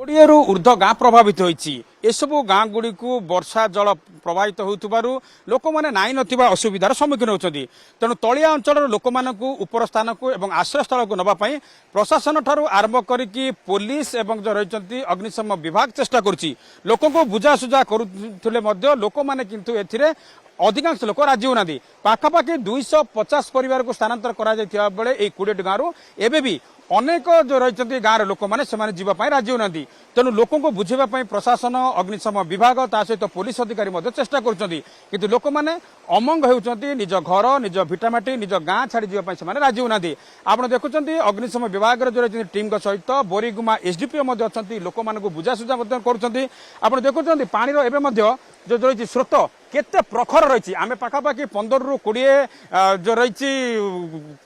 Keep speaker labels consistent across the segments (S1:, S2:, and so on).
S1: कोड़े रु ऊर्ध्व गाँ प्रभावित होती एसबू गाँ गुड़ी को वर्षा जल प्रभावित होतु लोक मैंने नाई नथिबा असुविधार सम्मुखीन होती तेणु तलिया अंचल लोक उपर स्थान को एवं आश्रय स्थल को नापी प्रशासन ठारू आरंभ करी पुलिस एवं जो रही अग्निशम विभाग चेष्टा करुच्ची लोक बुझासुझा करुले लोक मैंने किंतु एथिरे अधिकांश लोक राजी होना पाखापाखि 250 परिवार को स्थानांतर करा बेले 20 गाँव एवं भी अनेक जो रही गाँव लोक मैंने जीवाई राजी होना तेणु लोक बुझेवाई प्रशासन अग्निशम विभाग ता सहित पुलिस अधिकारी चेष्टा कर लोक मैंने अमंग होती निज घर निज भिटामाटी निज गाँ छाड़ी जावाई राजी होना आप देखुं अग्निशम विभाग जो रही टीम सहित बोरीगुमा एसडीपीओ अच्छा लोक बुझासुझा कर देखुं पानी जो रही स्रोत केते प्रखर रही आम पाखापाखि 15 रु 20 जो रही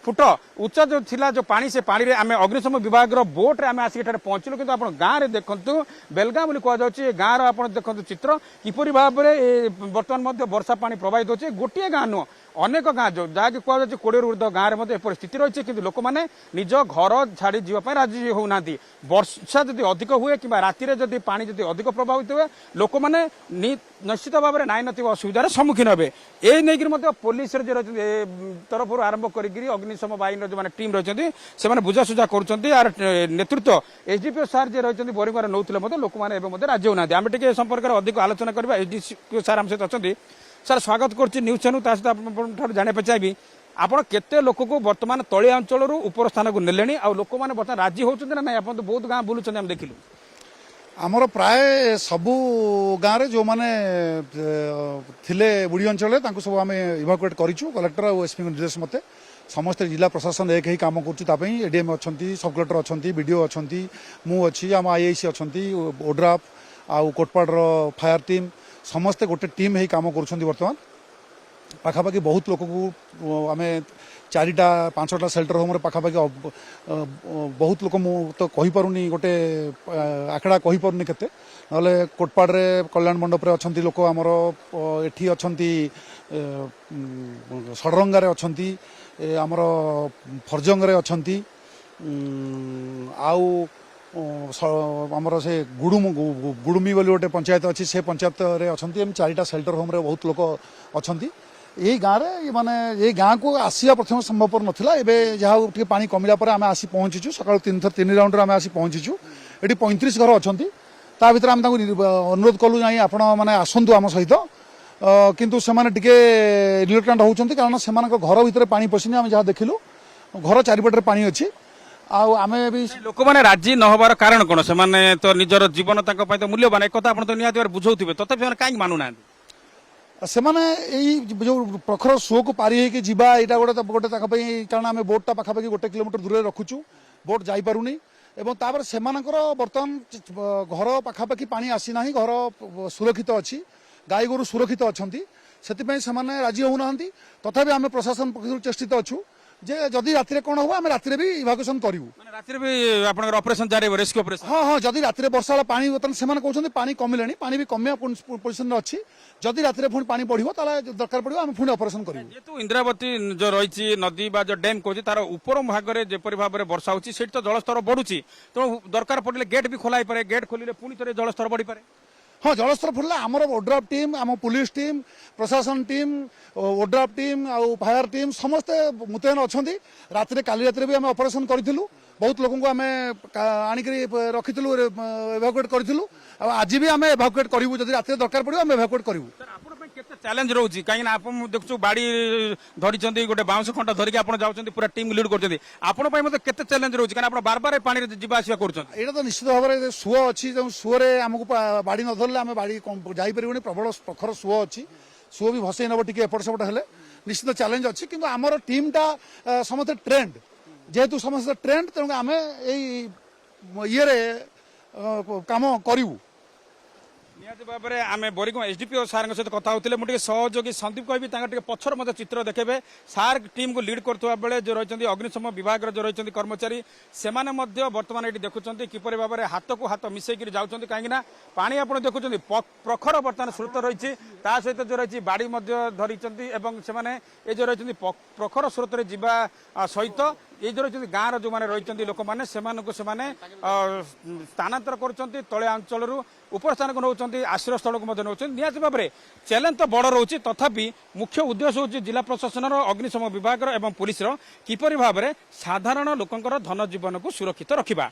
S1: फुट उच्च जो थिला जो पानी से पानी रे आम अग्निशम विभाग बोट्रे आम आसिक पहुंचलु कि गाँव में देखु बेलगाँ कहुच्छे गाँव आप देखो चित्र किपरि भाव में बर्तमान वर्षा पानी प्रभावित होचे गोटे गाँ नुह अनेक गाँ जो जहाँकि कहुच्छे 20 ऊर्ध्व गाँव में स्थिति रही कि लोक मैंने निज घर छाड़ी जावाई राजी होना वर्षा जदि अधिक हुए कि राति जदि पानी जदि अधिक प्रभावित हुए लोक मैंने निश्चित भाव में नाई नथिबा असुविधार सम्मुखीन हे ए नहीं पुलिस तरफ आरंभ कर अग्निशम बाहिनी जो टीम रही से बुझासुझा कर नेतृत्व एसडीपीओ सार जी रही बोरिंगार नौते लोक मैंने राजी होना आम टे संपर्क में अधिक आलोचना करवा एसडीपीओ सार आम सहित अच्छा सर स्वागत कर न्यूज चैनल सहित जाना चाहिए आपड़ केते लोक को बर्तमान तलिया अंचल उपर स्थान को नेले आ लोक मैंने बर्तमान राजी होती ना ना आप बहुत गाँ बुलूँ आम देखिलु
S2: आमर प्राय सबू गाँव में जो मैंने थिले बुड़ी अंचल सब आम इवाकुएट करूँ कलेक्टर और एसपी निर्देश मते समस्त जिला प्रशासन एक ही काम कर एडीएम अच्छा सब कलेक्टर अच्छा बीडीओ अच्छा मु अच्छी आम आईआईसी अच्छा ओड्राफ आउ कोटपाड़ फायर टीम समस्ते गोटे टीम ही काम कर बर्तमान पाखापाखि बहुत लोक को आम 4टा 5टा सेल्टर होम पाखापाखि बहुत लोक मु तो कहीपरुनी गोटे आखड़ा कहीपरुनी केते नले कोटपाड़े कल्याण मंडप रे अछंती लोक आमर एठी अछंती सडरंगारे अछंती आमर फरजंग रे अछंती आउ आमर से गुडुमी बोली गोटे पंचायत अच्छी से पंचायत रे अछंती 4टा सेल्टर होम रे बहुत लोक अछंती यही गाँव में माने ये गाँव को आसिया प्रथम संभवपर नाला एवं जहाँ टे पानी कमिला आम आसी पहुँचीचु सका 3 राउंड आम आसी पहुँचीचु ये 35 घर अच्छा ता भर आम अनुरोध कलु ना आपण मैंने आसतु आम सहित किंतु से रिलेक्टेंट होती कारण से घर भितर पानी पशिनी आम जहाँ देखिलु घर चारिपटे पानी अच्छी आम भी
S1: लोक मैंने राजी न होबार कारण कौन से तो निजर जीवन तो मूल्यवान एक आप निहत बुझाऊे तथापि कहीं मानुना
S2: से जो प्रखर सुओ को पारी होगी जीवा यहाँ गोटे गोटे कारण आम बोटा पाखापाखि 1 किलोमीटर दूर रखुचु बोट जापरूनी एवं से बर्तमान घर पाखापाखि पानी आसीना घर सुरक्षित अच्छी गाई गोरु सुरक्षित अच्छा से राजी होना तथापि आम प्रशासन पक्ष चेष्टित अच्छु जे जदि राति कौन हम आम राति भी इवाकुएसन करूँ
S1: राति भी ऑपरेशन जारी रेस्क्यू ऑपरेशन
S2: हाँ हाँ जदि राति वर्षा वाला पानी बर्तमान से कहते पानी कमिले पानी भी कमिया पोजिशन अच्छी जदि राति पुणी पानी बढ़ो दरकार पड़ो आम पुणी ऑपरेशन करूँ
S1: जेहेतु इंद्रावती जो रही नदी बा जो डैम कहे तार ऊपर भाग में जपरी भाव में वर्षा होती से तो जलस्तर बढ़ुची तेणु दरकार पड़े गेट भी खोल पारे गेट खोलिले पुणी थे जलस्तर बढ़ी पारे
S2: हाँ जलस्तर फुरला आमर ओड्राफ टीम आम पुलिस टीम प्रशासन टीम ओड्राफ टीम आउ फायर टीम समस्ते मुतयन अच्छा राति काली राति भी आम ऑपरेशन करूँ बहुत लोक आम आणिक रखी इवाकुएट करूँ आज भी आम इवाकुएट करूँ जब राति दरकार पड़ो आम इवाकुएट करूँ
S1: चैलेंज रोचे कहीं आप देखु बाड़ी धरी गोटे बाउंस खंड धरिक आप जाऊँच पूरा टीम लीड कर चैलेंज रोचे कहीं बार बार पानी जावास कर
S2: तो निश्चित भाव में सुओ अच्छी जो सुओरे आमको बाड़ी न धरले आम बाड़ी जापर प्रबल प्रखर सुओ अच्छी सुओ भी भसई नब टी एपट सेपट हेले निश्चित चैलेंज अच्छी कि आमर टीमटा समस्त ट्रेंड जेहेतु समस्त ट्रेंड तेणु आम ये काम करूँ
S1: निहत भाव में आम बोरीगुमा एसडीपीओ सार सहित कथा होते मुझे सहयोगी संदीप कहि पछर मत चित्र देखबे सार टीम को लीड करथुवा बेले जो रही अग्निशम विभाग जो रही कर्मचारी से बर्तमान ये देखुं किपर भाव में हाथ को हाथ मिसेक जाऊँच कहीं पानी आप देखुं प्रखर बर्तमान स्रोत रही सहित जो रही बाड़ी धरी जो रही प्रखर स्रोत में जावा सहित এই ধর যদি গাঁর যে রয়েছেন লোক মানে স্থানান্তর করছেন তଳିয়া অঞ্চল উপস্থানক নেউছেন আশ্রয় স্থলক নেউছেন নিহতি ভাবে চ্যালেঞ্জ তো বড় রয়েছে তথাপি মুখ্য উদ্দেশ্য হচ্ছে জেলা প্রশাসনর অগ্নিশম বিভাগর এবং পুলিশর কিপরি ভাবে সাধারণ লোকଙ୍କର ଧନ ଜୀବନକୁ ସୁରକ୍ଷିତ ରଖିବା।